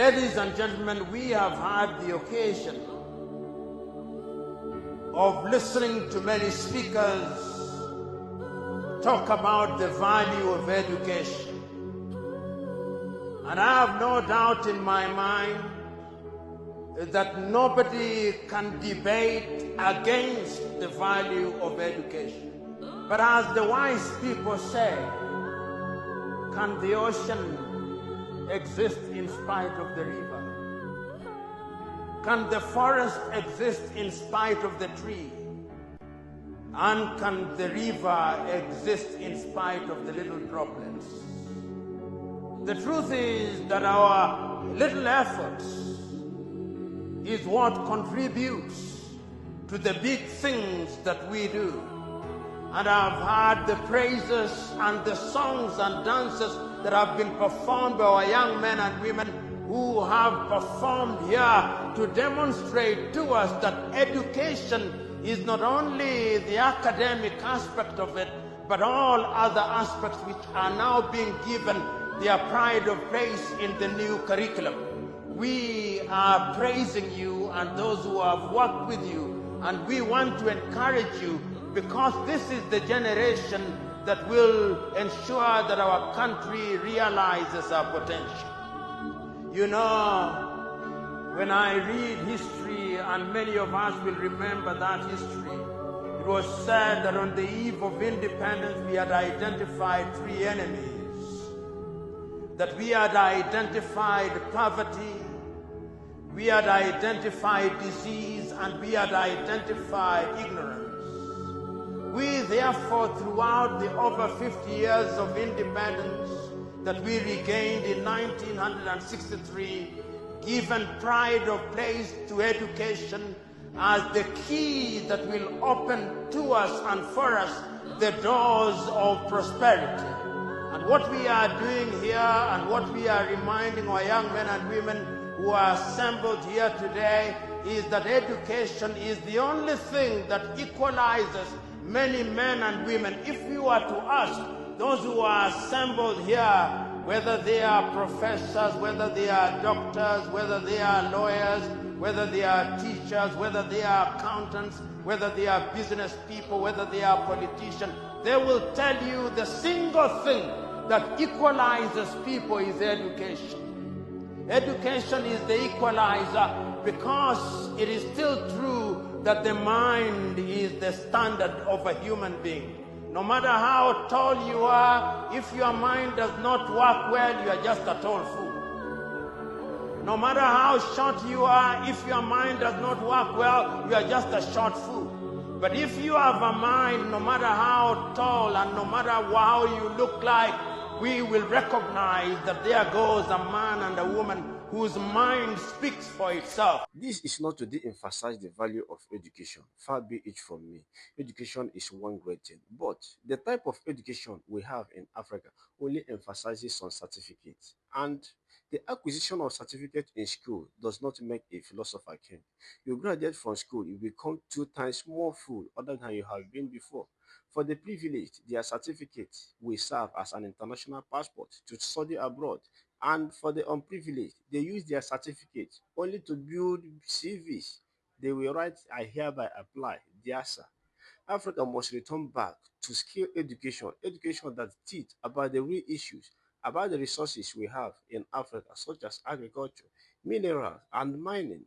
Ladies and gentlemen, we have had the occasion of listening to many speakers talk about the value of education. And I have no doubt in my mind that nobody can debate against the value of education. But as the wise people say, can the ocean exist in spite of the river? Can the forest exist in spite of the tree? And can the river exist in spite of the little droplets? The truth is that our little efforts is what contributes to the big things that we do. And I've heard the praises and the songs and dances that have been performed by our young men and women who have performed here to demonstrate to us that education is not only the academic aspect of it, but all other aspects which are now being given their pride of place in the new curriculum. We are praising you and those who have worked with you, and we want to encourage you, because this is the generation that will ensure that our country realizes our potential. You know, when I read history, and many of us will remember that history, it was said that on the eve of independence we had identified three enemies. That we had identified poverty, we had identified disease, and we had identified ignorance. We therefore, throughout the over 50 years of independence that we regained in 1963, given pride of place to education as the key that will open to us and for us the doors of prosperity. And what we are doing here and what we are reminding our young men and women who are assembled here today is that education is the only thing that equalizes many men and women. If you are to ask those who are assembled here, whether they are professors, whether they are doctors, whether they are lawyers, whether they are teachers, whether they are accountants, whether they are business people, whether they are politicians, they will tell you the single thing that equalizes people is education. Education is the equalizer, because it is still true that the mind is the standard of a human being. No matter how tall you are, if your mind does not work well, you are just a tall fool. No matter how short you are, if your mind does not work well, you are just a short fool. But if you have a mind, no matter how tall and no matter how you look like, we will recognize that there goes a man and a woman whose mind speaks for itself. This is not to de-emphasize the value of education. Far be it from me. Education is one great thing. But the type of education we have in Africa only emphasizes on certificates. And the acquisition of certificate in school does not make a philosopher king. You graduate from school, you become 2 times more full other than you have been before. For the privileged, their certificate will serve as an international passport to study abroad. And for the unprivileged, they use their certificate only to build CVs. They will write, I hereby apply, DIASA. Africa must return back to skill education, education that teach about the real issues, about the resources we have in Africa, such as agriculture, minerals, and mining.